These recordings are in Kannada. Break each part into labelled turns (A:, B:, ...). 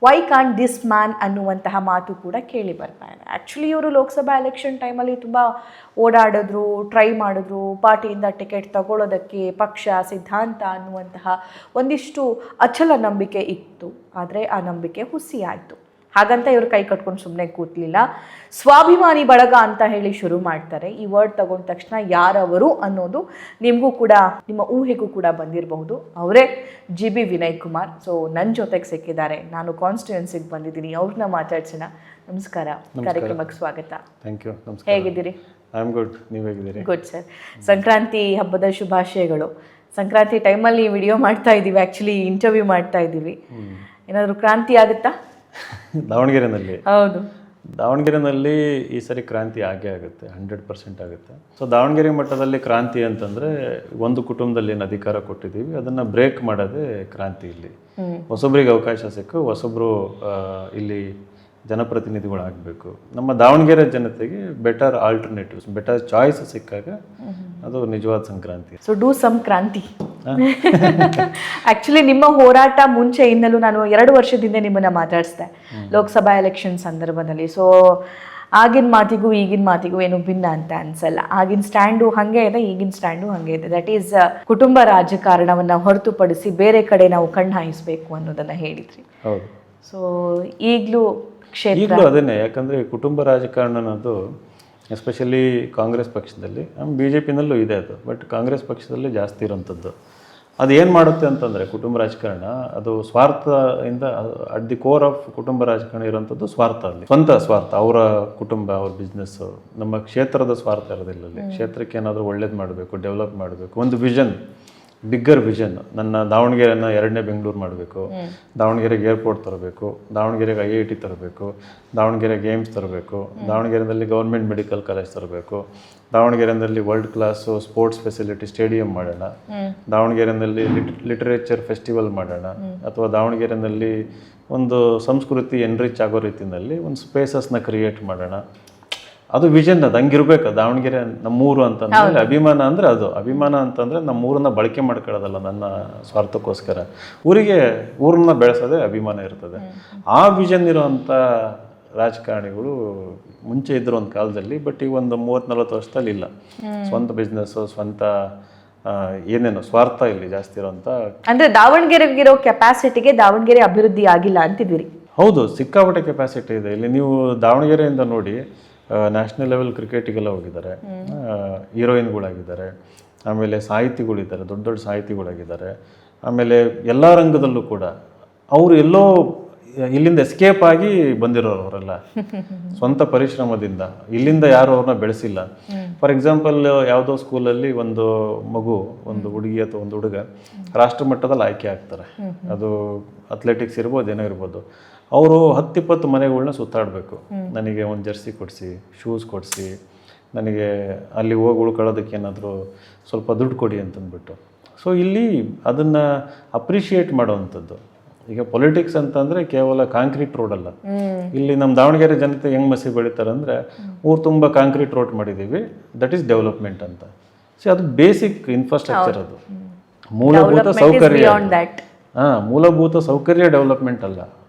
A: ವೈ ಕಾಂಟ್ ದಿಸ್ ಮ್ಯಾನ್ ಅನ್ನುವಂತಹ ಮಾತು ಕೂಡ ಕೇಳಿ ಬರ್ತಾ ಇದೆ. ಆ್ಯಕ್ಚುಲಿ ಇವರು ಲೋಕಸಭಾ ಎಲೆಕ್ಷನ್ ಟೈಮಲ್ಲಿ ತುಂಬ ಓಡಾಡಿದ್ರು, ಟ್ರೈ ಮಾಡಿದ್ರು, ಪಾರ್ಟಿಯಿಂದ ಟಿಕೆಟ್ ತಗೊಳ್ಳೋದಕ್ಕೆ, ಪಕ್ಷ ಸಿದ್ಧಾಂತ ಅನ್ನುವಂತಹ ಒಂದಿಷ್ಟು ಅಚಲ ನಂಬಿಕೆ ಇತ್ತು. ಆದರೆ ಆ ನಂಬಿಕೆ ಹುಸಿಯಾಯಿತು. ಹಾಗಂತ ಇವರು ಕೈ ಕಟ್ಕೊಂಡು ಸುಮ್ಮನೆ ಕೂತ್ಲಿಲ್ಲ. ಸ್ವಾಭಿಮಾನಿ ಬಳಗ ಅಂತ ಹೇಳಿ ಶುರು ಮಾಡ್ತಾರೆ. ಈ ವರ್ಡ್ ತಗೊಂಡ ತಕ್ಷಣ ಯಾರವರು ಅನ್ನೋದು ನಿಮಗೂ ಕೂಡ, ನಿಮ್ಮ ಊಹೆಗೂ ಕೂಡ ಬಂದಿರಬಹುದು. ಅವರೇ GB ವಿನಯ್ ಕುಮಾರ್. ಸೊ ನನ್ನ ಜೊತೆಗೆ ಸಿಕ್ಕಿದ್ದಾರೆ. ನಾನು ಕಾನ್ಸ್ಟಿಟ್ಯೂನ್ಸಿಗೆ ಬಂದಿದ್ದೀನಿ, ಅವ್ರನ್ನ ಮಾತಾಡ್ಸೋಣ. ನಮಸ್ಕಾರ, ಕಾರ್ಯಕ್ರಮಕ್ಕೆ ಸ್ವಾಗತ.
B: Thank you.
A: ಹೇಗಿದ್ದೀರಿ?
B: I am good. ನೀವು ಹೇಗಿದ್ದೀರಿ?
A: Good sir. ಸಂಕ್ರಾಂತಿ ಹಬ್ಬದ ಶುಭಾಶಯಗಳು. ಸಂಕ್ರಾಂತಿ ಟೈಮಲ್ಲಿ ವಿಡಿಯೋ ಮಾಡ್ತಾ ಇದ್ದೀವಿ, ಆ್ಯಕ್ಚುಲಿ ಇಂಟರ್ವ್ಯೂ ಮಾಡ್ತಾ ಇದ್ದೀವಿ. ಏನಾದರೂ ಕ್ರಾಂತಿ ಆಗುತ್ತಾ
B: ದಾವಣಗೆರೆನಲ್ಲಿ?
A: ಹೌದು,
B: ದಾವಣಗೆರೆನಲ್ಲಿ ಈ ಸರಿ ಕ್ರಾಂತಿ ಆಗೇ ಆಗುತ್ತೆ, 100% ಆಗುತ್ತೆ. ಸೊ ದಾವಣಗೆರೆ ಮಟ್ಟದಲ್ಲಿ ಕ್ರಾಂತಿ ಅಂತಂದರೆ ಒಂದು ಕುಟುಂಬದಲ್ಲಿ ಏನು ಅಧಿಕಾರ ಕೊಟ್ಟಿದ್ದೀವಿ ಅದನ್ನು ಬ್ರೇಕ್ ಮಾಡೋದೇ ಕ್ರಾಂತಿ. ಇಲ್ಲಿ ಹೊಸೊಬ್ರಿಗೆ ಅವಕಾಶ ಸಿಕ್ಕು ಹೊಸೊಬ್ಬರು ಇಲ್ಲಿ ಜನಪ್ರತಿನಿಧಿಗಳಾಗಬೇಕು. ನಮ್ಮ ದಾವಣಗೆರೆ ಜನತೆಗೆ ಬೆಟರ್ ಆಲ್ಟರ್ನೇಟಿವ್ಸ್, ಬೆಟರ್ ಚಾಯ್ಸ್ ಸಿಕ್ಕಾಗ ಅದು ನಿಜವಾದ ಸಂಕ್ರಾಂತಿ.
A: ಸೊ ಡೂ ಸಮ್ ಕ್ರಾಂತಿ. ಆ್ಯಕ್ಚುಲಿ ನಿಮ್ಮ ಹೋರಾಟ ಮುಂಚೆಯಿಂದಲೂ ನಾನು 2 ವರ್ಷದಿಂದ ನಿಮ್ಮನ್ನು ಮಾತಾಡಿಸ್ದೆ ಲೋಕಸಭಾ ಎಲೆಕ್ಷನ್ ಸಂದರ್ಭದಲ್ಲಿ. ಸೊ ಆಗಿನ ಮಾತಿಗೂ ಈಗಿನ ಮಾತಿಗೂ ಏನು ಭಿನ್ನ ಅಂತ ಅನ್ಸಲ್ಲ. ಆಗಿನ ಸ್ಟ್ಯಾಂಡು ಹಾಗೆ ಇದೆ, ಈಗಿನ ಸ್ಟ್ಯಾಂಡು ಹಾಗೆ ಇದೆ. ದಟ್ ಈಸ್ ಕುಟುಂಬ ರಾಜಕಾರಣವನ್ನು ಹೊರತುಪಡಿಸಿ ಬೇರೆ ಕಡೆ ನಾವು ಕಣ್ಣು ಹಾಯಿಸಬೇಕು ಅನ್ನೋದನ್ನು ಹೇಳಿದ್ರಿ.
B: ಹೌದು.
A: ಸೊ ಈಗಲೂ
B: ಅದನ್ನೇ, ಯಾಕಂದರೆ ಕುಟುಂಬ ರಾಜಕಾರಣ ಅನ್ನೋದು ಎಸ್ಪೆಷಲಿ ಕಾಂಗ್ರೆಸ್ ಪಕ್ಷದಲ್ಲಿ, BJPನಲ್ಲೂ ಇದೆ ಅದು, ಬಟ್ ಕಾಂಗ್ರೆಸ್ ಪಕ್ಷದಲ್ಲಿ ಜಾಸ್ತಿ ಇರೋಂಥದ್ದು. ಅದು ಏನು ಮಾಡುತ್ತೆ ಅಂತಂದರೆ ಕುಟುಂಬ ರಾಜಕಾರಣ ಅದು ಸ್ವಾರ್ಥದಿಂದ, ಅಟ್ ದಿ ಕೋರ್ ಆಫ್ ಕುಟುಂಬ ರಾಜಕಾರಣ ಇರೋಂಥದ್ದು ಸ್ವಾರ್ಥ. ಅಲ್ಲಿ ಸ್ವಂತ ಸ್ವಾರ್ಥ, ಅವರ ಕುಟುಂಬ, ಅವ್ರ ಬಿಸ್ನೆಸ್ಸು. ನಮ್ಮ ಕ್ಷೇತ್ರದ ಸ್ವಾರ್ಥ ಇರೋದಿಲ್ಲ ಅಲ್ಲಿ. ಕ್ಷೇತ್ರಕ್ಕೆ ಏನಾದರೂ ಒಳ್ಳೇದು ಮಾಡಬೇಕು, ಡೆವಲಪ್ ಮಾಡಬೇಕು, ಒಂದು ವಿಷನ್, ಬಿಗ್ಗರ್ ವಿಷನ್. ನನ್ನ ದಾವಣಗೆರೆನ 2ನೇ ಬೆಂಗಳೂರು ಮಾಡಬೇಕು, ದಾವಣಗೆರೆಗೆ ಏರ್ಪೋರ್ಟ್ ತರಬೇಕು, ದಾವಣಗೆರೆಗೆ IIT ತರಬೇಕು, ದಾವಣಗೆರೆ ಗೇಮ್ಸ್ ತರಬೇಕು, ದಾವಣಗೆರೆಯಲ್ಲಿ ಗೌರ್ಮೆಂಟ್ ಮೆಡಿಕಲ್ ಕಾಲೇಜ್ ತರಬೇಕು, ದಾವಣಗೆರೆಯಲ್ಲಿ world class sports facility stadium ಮಾಡೋಣ, ದಾವಣಗೆರೆಯಲ್ಲಿ ಲಿಟರೇಚರ್ ಫೆಸ್ಟಿವಲ್ ಮಾಡೋಣ, ಅಥವಾ ದಾವಣಗೆರೆಯಲ್ಲಿ ಒಂದು ಸಂಸ್ಕೃತಿ ಎನ್ರಿಚ್ ಆಗೋ ರೀತಿಯಲ್ಲಿ ಒಂದು ಸ್ಪೇಸಸ್ನ ಕ್ರಿಯೇಟ್ ಮಾಡೋಣ. ಅದು ವಿಷನ್, ಅದು ಹಂಗಿರ್ಬೇಕು. ದಾವಣಗೆರೆ ನಮ್ಮೂರು ಅಂತಂದ್ರೆ ಅಭಿಮಾನ ಅಂದರೆ ಅದು ಅಭಿಮಾನ ಅಂತಂದರೆ ನಮ್ಮೂರನ್ನ ಬಳಕೆ ಮಾಡ್ಕೊಳ್ಳೋದಲ್ಲ ನನ್ನ ಸ್ವಾರ್ಥಕ್ಕೋಸ್ಕರ. ಊರನ್ನ ಬೆಳೆಸೋದೇ ಅಭಿಮಾನ ಇರ್ತದೆ. ಆ ವಿಷನ್ ಇರೋವಂಥ ರಾಜಕಾರಣಿಗಳು ಮುಂಚೆ ಇದ್ರು ಒಂದು ಕಾಲದಲ್ಲಿ, ಬಟ್ ಈ ಒಂದು 30-40 ವರ್ಷದಲ್ಲಿ ಇಲ್ಲ. ಸ್ವಂತ ಬಿಸ್ನೆಸ್ಸು, ಸ್ವಂತ ಏನೇನು ಸ್ವಾರ್ಥ ಇಲ್ಲಿ ಜಾಸ್ತಿ ಇರೋಂಥ. ಅಂದರೆ
A: ದಾವಣಗೆರೆಗಿರೋ ಕೆಪಾಸಿಟಿಗೆ ದಾವಣಗೆರೆ ಅಭಿವೃದ್ಧಿ ಆಗಿಲ್ಲ ಅಂತಿದ್ದೀರಿ?
B: ಹೌದು, ಸಿಕ್ಕಾಪಟ್ಟೆ ಕೆಪಾಸಿಟಿ ಇದೆ ಇಲ್ಲಿ. ನೀವು ದಾವಣಗೆರೆಯಿಂದ ನೋಡಿ, ನ್ಯಾಷನಲ್ ಲೆವೆಲ್ ಕ್ರಿಕೆಟಿಗೆಲ್ಲ ಹೋಗಿದ್ದಾರೆ, ಹೀರೋಯಿನ್ಗಳಾಗಿದ್ದಾರೆ, ಆಮೇಲೆ ಸಾಹಿತಿಗಳಿದ್ದಾರೆ, ದೊಡ್ಡ ದೊಡ್ಡ ಸಾಹಿತಿಗಳಾಗಿದ್ದಾರೆ. ಆಮೇಲೆ ಎಲ್ಲ ರಂಗದಲ್ಲೂ ಕೂಡ ಅವರು ಎಲ್ಲೋ ಇಲ್ಲಿಂದ ಎಸ್ಕೇಪ್ ಆಗಿ ಬಂದಿರೋರು ಅವರೆಲ್ಲ ಸ್ವಂತ ಪರಿಶ್ರಮದಿಂದ. ಇಲ್ಲಿಂದ ಯಾರು ಅವ್ರನ್ನ ಬೆಳೆಸಿಲ್ಲ. ಫಾರ್ ಎಕ್ಸಾಂಪಲ್, ಯಾವುದೋ ಸ್ಕೂಲಲ್ಲಿ ಒಂದು ಮಗು, ಒಂದು ಹುಡುಗಿ ಅಥವಾ ಒಂದು ಹುಡುಗ ರಾಷ್ಟ್ರ ಮಟ್ಟದಲ್ಲಿ ಆಯ್ಕೆ ಆಗ್ತಾರೆ. ಅದು ಅಥ್ಲೆಟಿಕ್ಸ್ ಇರ್ಬೋದು, ಏನೋ ಇರ್ಬೋದು. ಅವರು 10-20 ಮನೆಗಳನ್ನ ಸುತ್ತಾಡಬೇಕು. ನನಗೆ ಒಂದು ಜರ್ಸಿ ಕೊಡಿಸಿ, ಶೂಸ್ ಕೊಡಿಸಿ, ನನಗೆ ಅಲ್ಲಿ ಹೋಗಿ ಉಳ್ಕೊಳ್ಳೋದಕ್ಕೆ ಏನಾದರೂ ಸ್ವಲ್ಪ ದುಡ್ಡು ಕೊಡಿ ಅಂತಂದ್ಬಿಟ್ಟು. ಸೊ ಇಲ್ಲಿ ಅದನ್ನು ಅಪ್ರಿಷಿಯೇಟ್ ಮಾಡೋವಂಥದ್ದು. ಈಗ ಪೊಲಿಟಿಕ್ಸ್ ಅಂತಂದರೆ ಕೇವಲ ಕಾಂಕ್ರೀಟ್ ರೋಡ್ ಅಲ್ಲ. ಇಲ್ಲಿ ನಮ್ಮ ದಾವಣಗೆರೆ ಜನತೆ ಹೆಂಗೆ ಮಸಿ ಬೆಳೀತಾರೆ ಅಂದರೆ, ಊರು ತುಂಬ ಕಾಂಕ್ರೀಟ್ ರೋಡ್ ಮಾಡಿದ್ದೀವಿ, ದಟ್ ಈಸ್ ಡೆವಲಪ್ಮೆಂಟ್ ಅಂತ. ಸೊ ಅದು ಬೇಸಿಕ್ ಇನ್ಫ್ರಾಸ್ಟ್ರಕ್ಚರ್, ಅದು ಮೂಲಭೂತ ಸೌಕರ್ಯ. ಮೂಲಭೂತ ಸೌಕರ್ಯ ಡೆವಲಪ್ಮೆಂಟ್ ಅಲ್ಲ.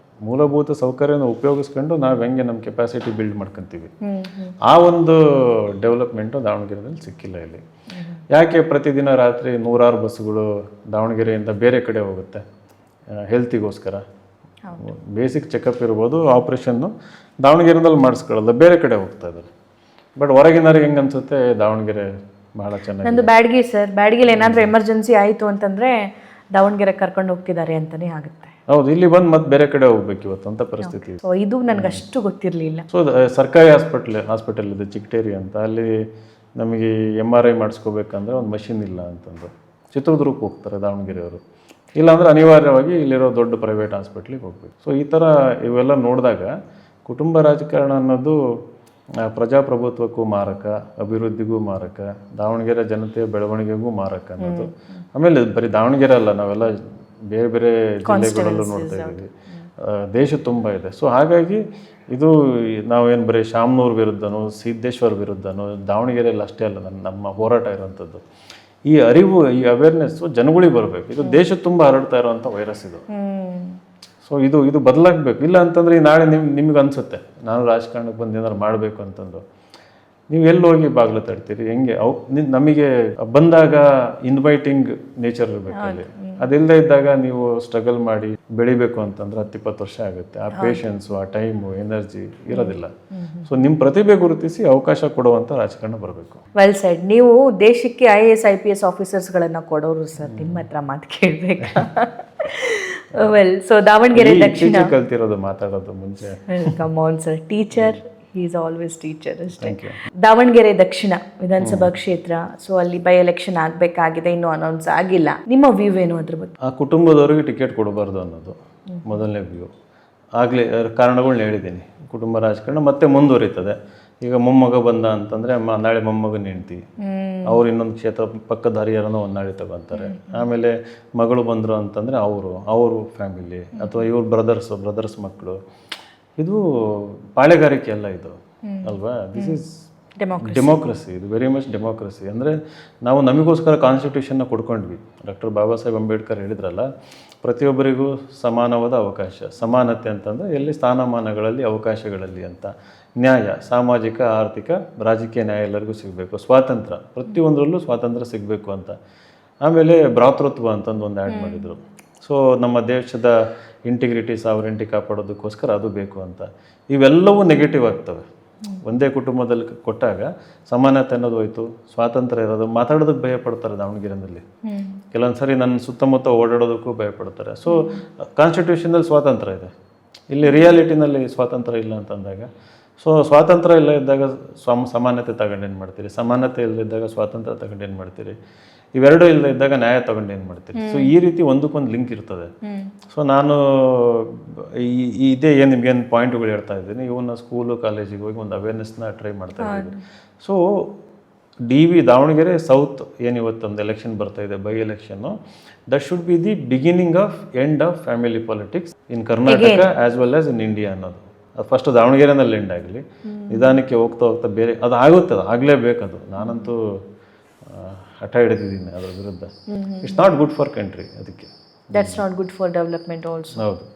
B: ಮೂಲಭೂತ ಸೌಕರ್ಯನ ಉಪಯೋಗಿಸ್ಕೊಂಡು ನಾವು ಹೆಂಗೆ ನಮ್ಮ ಕೆಪಾಸಿಟಿ ಬಿಲ್ಡ್ ಮಾಡ್ಕೊತೀವಿ, ಆ ಒಂದು ಡೆವಲಪ್ಮೆಂಟು ದಾವಣಗೆರೆಯಲ್ಲಿ ಸಿಕ್ಕಿಲ್ಲ ಇಲ್ಲಿ. ಯಾಕೆ ಪ್ರತಿದಿನ ರಾತ್ರಿ 100 ಬಸ್ಸುಗಳು ದಾವಣಗೆರೆಯಿಂದ ಬೇರೆ ಕಡೆ ಹೋಗುತ್ತೆ ಹೆಲ್ತಿಗೋಸ್ಕರ? ಬೇಸಿಕ್ ಚೆಕಪ್ ಇರ್ಬೋದು, ಆಪ್ರೇಷನ್ನು ದಾವಣಗೆರೆಯಲ್ಲಿ ಮಾಡಿಸ್ಕೊಳ್ಳಲ್ಲ, ಬೇರೆ ಕಡೆ ಹೋಗ್ತಾ ಇದ್ದಾರೆ. ಬಟ್ ಹೊರಗಿನವ್ರಿಗೆ ಹೆಂಗೆ ಅನ್ಸುತ್ತೆ, ದಾವಣಗೆರೆ ಬಹಳ ಚೆನ್ನಾಗಿ.
A: ನಂದು ಬ್ಯಾಡ್ಗಿ ಸರ್, ಬ್ಯಾಡ್ಗಿಲಿ ಏನಾದರೂ ಎಮರ್ಜೆನ್ಸಿ ಆಯಿತು ಅಂತಂದರೆ ದಾವಣಗೆರೆ ಕರ್ಕೊಂಡು ಹೋಗ್ತಿದ್ದಾರೆ ಅಂತಲೇ ಆಗುತ್ತೆ.
B: ಹೌದು, ಇಲ್ಲಿ ಬಂದು ಮತ್ತೆ ಬೇರೆ ಕಡೆ ಹೋಗ್ಬೇಕು ಇವತ್ತು ಅಂತ ಪರಿಸ್ಥಿತಿ.
A: ಸೊ ಇದು ನನಗೆ ಅಷ್ಟು ಗೊತ್ತಿರಲಿಲ್ಲ.
B: ಸೊ ಸರ್ಕಾರಿ ಹಾಸ್ಪಿಟಲ್ ಇದೆ ಚಿಕ್ಕಟೇರಿ ಅಂತ, ಅಲ್ಲಿ ನಮಗೆ MRI ಮಾಡಿಸ್ಕೋಬೇಕಂದ್ರೆ ಒಂದು ಮಷಿನ್ ಇಲ್ಲ ಅಂತಂದು ಚಿತ್ರದುರ್ಗಕ್ಕೆ ಹೋಗ್ತಾರೆ ದಾವಣಗೆರೆಯವರು. ಇಲ್ಲಾಂದರೆ ಅನಿವಾರ್ಯವಾಗಿ ಇಲ್ಲಿರೋ ದೊಡ್ಡ ಪ್ರೈವೇಟ್ ಹಾಸ್ಪಿಟ್ಲಿಗೆ ಹೋಗ್ಬೇಕು. ಸೊ ಈ ಥರ ಇವೆಲ್ಲ ನೋಡಿದಾಗ ಕುಟುಂಬ ರಾಜಕಾರಣ ಅನ್ನೋದು ಪ್ರಜಾಪ್ರಭುತ್ವಕ್ಕೂ ಮಾರಕ, ಅಭಿವೃದ್ಧಿಗೂ ಮಾರಕ, ದಾವಣಗೆರೆ ಜನತೆಯ ಬೆಳವಣಿಗೆಗೂ ಮಾರಕ ಅನ್ನೋದು. ಆಮೇಲೆ ಬರೀ ದಾವಣಗೆರೆ ಅಲ್ಲ, ನಾವೆಲ್ಲ ಬೇರೆ ಬೇರೆ ಜಿಲ್ಲೆಗಳಲ್ಲೂ ನೋಡ್ತಾ ಇದ್ದೀವಿ, ದೇಶ ತುಂಬ ಇದೆ. ಸೊ ಹಾಗಾಗಿ ಇದು ನಾವೇನು ಬರೀ ಶಾಮನೂರು ವಿರುದ್ಧನೋ ಸಿದ್ದೇಶ್ವರ ವಿರುದ್ಧನೋ ದಾವಣಗೆರೆಯಲ್ಲಿ ಅಷ್ಟೇ ಅಲ್ಲ ನಮ್ಮ ಹೋರಾಟ ಇರೋವಂಥದ್ದು. ಈ ಅರಿವು, ಈ ಅವೇರ್ನೆಸ್ಸು ಜನಗಳಿಗೆ ಬರಬೇಕು. ಇದು ದೇಶ ತುಂಬ ಹರಡ್ತಾ ಇರೋವಂಥ ವೈರಸ್ ಇದು. ಸೊ ಸೊ ಇದು ಬದಲಾಗಬೇಕು. ಇಲ್ಲ ಅಂತಂದರೆ ನಾಳೆ ನಿಮ್ಗೆ ಅನಿಸುತ್ತೆ ನಾನು ರಾಜಕಾರಣಕ್ಕೆ ಬಂದು ಏನಾದ್ರು ಮಾಡಬೇಕು ಅಂತಂದು, ನೀವು ಎಲ್ಲಿ ಹೋಗಿ ಬಾಗಿಲು ತಡ್ತೀರಿ, ಹೆಂಗೆ ನಮಗೆ ಬಂದಾಗ ಇನ್ವೈಟಿಂಗ್ ನೇಚರ್ ಇರಬೇಕು ಅಲ್ಲಿ. ಅದಿಲ್ಲದೆ ಇದ್ದಾಗ ನೀವು ಸ್ಟ್ರಗಲ್ ಮಾಡಿ ಬೆಳಿಬೇಕು ಅಂತಂದ್ರೆ 10-20 ವರ್ಷ ಆಗುತ್ತೆ. ಆ ಪೇಷನ್ಸು, ಆ ಟೈಮು, ಎನರ್ಜಿ ಇರೋದಿಲ್ಲ. ಸೊ ನಿಮ್ಮ ಪ್ರತಿಭೆ ಗುರುತಿಸಿ ಅವಕಾಶ ಕೊಡುವಂಥ ರಾಜಕಾರಣ ಬರಬೇಕು.
A: Well side. ನೀವು ದೇಶಕ್ಕೆ IAS IPS ಆಫೀಸರ್ಸ್ಗಳನ್ನ ಕೊಡೋರು ಸರ್, ನಿಮ್ಮ ಹತ್ರ ಮಾತು ಕೇಳಬೇಕಾ? ವೆಲ್, ಸೊ ದಾವಣಗೆರೆ ದಕ್ಷಿಣ
B: ಕಲ್ತಿರೋದು ಮಾತಾಡೋದು ಮುಂಚೆ.
A: Come on sir, teacher is always teacher ಅಷ್ಟೇ. ದಾವಣಗೆರೆ ದಕ್ಷಿಣ ವಿಧಾನಸಭಾ ಕ್ಷೇತ್ರ, ಸೊ ಅಲ್ಲಿ ಬೈ ಎಲೆಕ್ಷನ್ ಆಗಬೇಕಾಗಿದೆ, ಇನ್ನೂ ಅನೌನ್ಸ್ ಆಗಿಲ್ಲ. ನಿಮ್ಮ ವ್ಯೂ ಏನು ಅದ್ರ ಬಗ್ಗೆ?
B: ಆ ಕುಟುಂಬದವರಿಗೆ ಟಿಕೆಟ್ ಕೊಡಬಾರ್ದು ಅನ್ನೋದು ಮೊದಲನೇ ವ್ಯೂ. ಆಗಲೇ ಕಾರಣಗಳನ್ನ ಹೇಳಿದ್ದೀನಿ. ಕುಟುಂಬ ರಾಜಕಾರಣ ಮತ್ತೆ ಮುಂದುವರಿತದೆ. ಈಗ ಮೊಮ್ಮಗ ಬಂದ ಅಂತಂದರೆ ನಾಳೆ ಮೊಮ್ಮಗನ ಹೆಂಡ್ತಿ, ಅವ್ರು ಇನ್ನೊಂದು ಕ್ಷೇತ್ರ ಪಕ್ಕದ ಹರಿಹರನೋ ಒಂದು ನಾಳೆ ತಗೊತಾರೆ. ಆಮೇಲೆ ಮಗಳು ಬಂದರು ಅಂತಂದರೆ ಅವರು ಫ್ಯಾಮಿಲಿ, ಅಥವಾ ಇವ್ರ ಬ್ರದರ್ಸ್ ಮಕ್ಕಳು. ಇದು ಪಾಳೆಗಾರಿಕೆ ಅಲ್ಲ ಇದು, ಅಲ್ವಾ? This is democracy. ಇದು ವೆರಿ ಮಚ್ ಡೆಮೋಕ್ರಸಿ. ಅಂದರೆ ನಾವು ನಮಗೋಸ್ಕರ ಕಾನ್ಸ್ಟಿಟ್ಯೂಷನ್ನ ಕೊಡ್ಕೊಂಡ್ವಿ. ಡಾಕ್ಟರ್ ಬಾಬಾ ಸಾಹೇಬ್ ಅಂಬೇಡ್ಕರ್ ಹೇಳಿದ್ರಲ್ಲ, ಪ್ರತಿಯೊಬ್ಬರಿಗೂ ಸಮಾನವಾದ ಅವಕಾಶ, ಸಮಾನತೆ ಅಂತಂದರೆ ಎಲ್ಲಿ ಸ್ಥಾನಮಾನಗಳಲ್ಲಿ, ಅವಕಾಶಗಳಲ್ಲಿ ಅಂತ. ನ್ಯಾಯ, ಸಾಮಾಜಿಕ, ಆರ್ಥಿಕ, ರಾಜಕೀಯ ನ್ಯಾಯ ಎಲ್ಲರಿಗೂ ಸಿಗಬೇಕು. ಸ್ವಾತಂತ್ರ್ಯ, ಪ್ರತಿಯೊಂದರಲ್ಲೂ ಸ್ವಾತಂತ್ರ್ಯ ಸಿಗಬೇಕು ಅಂತ. ಆಮೇಲೆ ಭ್ರಾತೃತ್ವ ಅಂತಂದು ಒಂದು ಆ್ಯಡ್ ಮಾಡಿದರು. ಸೊ ನಮ್ಮ ದೇಶದ ಇಂಟಿಗ್ರಿಟಿ, ಸಾವರೆಂಟಿ ಕಾಪಾಡೋದಕ್ಕೋಸ್ಕರ ಅದು ಬೇಕು ಅಂತ. ಇವೆಲ್ಲವೂ ನೆಗೆಟಿವ್ ಆಗ್ತವೆ ಒಂದೇ ಕುಟುಂಬದಲ್ಲಿ ಕೊಟ್ಟಾಗ. ಸಮಾನತೆ ಅನ್ನೋದು ಹೋಯ್ತು, ಸ್ವಾತಂತ್ರ್ಯ ಇರೋದು. ಮಾತಾಡೋದಕ್ಕೆ ಭಯ ಪಡ್ತಾರೆ ದಾವಣಗೆರೆಯಲ್ಲಿ. ಕೆಲವೊಂದು ಸರಿ ನನ್ನ ಸುತ್ತಮುತ್ತ ಓಡಾಡೋದಕ್ಕೂ ಭಯ ಪಡ್ತಾರೆ. ಸೊ ಕಾನ್ಸ್ಟಿಟ್ಯೂಷನಲ್ಲಿ ಸ್ವಾತಂತ್ರ್ಯ ಇದೆ, ಇಲ್ಲಿ ರಿಯಾಲಿಟಿನಲ್ಲಿ ಸ್ವಾತಂತ್ರ್ಯ ಇಲ್ಲ ಅಂತಂದಾಗ, ಸೊ ಸ್ವಾತಂತ್ರ್ಯ ಇಲ್ಲ ಇದ್ದಾಗ ಸಮಾನತೆ ತಗೊಂಡೇನು ಮಾಡ್ತೀರಿ, ಸಮಾನತೆ ಇಲ್ಲದಿದ್ದಾಗ ಸ್ವಾತಂತ್ರ್ಯ ತಗೊಂಡೇನು ಮಾಡ್ತೀರಿ, ಇವೆರಡೂ ಇಲ್ಲ ಇದ್ದಾಗ ನ್ಯಾಯ ತಗೊಂಡೇನು ಮಾಡ್ತೀರಿ. ಸೊ ಈ ರೀತಿ ಒಂದಕ್ಕೊಂದು ಲಿಂಕ್ ಇರ್ತದೆ. ಸೊ ನಾನು ಇದೇ ಏನು ನಿಮ್ಗೇನು ಪಾಯಿಂಟ್ಗಳು ಹೇಳ್ತಾ ಇದ್ದೀನಿ, ಇವನ್ನ ಸ್ಕೂಲು ಕಾಲೇಜಿಗೆ ಹೋಗಿ ಒಂದು ಅವೇರ್ನೆಸ್ನ ಟ್ರೈ ಮಾಡ್ತಾ ಇದ್ದೀನಿ. ಸೊ ದಾವಣಗೆರೆ ಸೌತ್ ಏನು ಇವತ್ತೊಂದು ಎಲೆಕ್ಷನ್ ಬರ್ತಾ ಇದೆ, by election, that should be the beginning of end of family politics in Karnataka as well as in India ಅನ್ನೋದು. ಅದು ಫಸ್ಟ್ ದಾವಣಗೆರೆನಲ್ಲಿ ಎಂಡ್ ಆಗಲಿ, ನಿಧಾನಕ್ಕೆ ಹೋಗ್ತಾ ಬೇರೆ ಅದು ಆಗುತ್ತೆ, ಅದು ಆಗಲೇಬೇಕದು. ನಾನಂತೂ ಹಠ ಹಿಡಿದಿದ್ದೀನಿ ಅದರ ವಿರುದ್ಧ. It's not good for country. ಅದಕ್ಕೆ
A: that's not good for development also.
B: ಹೌದು.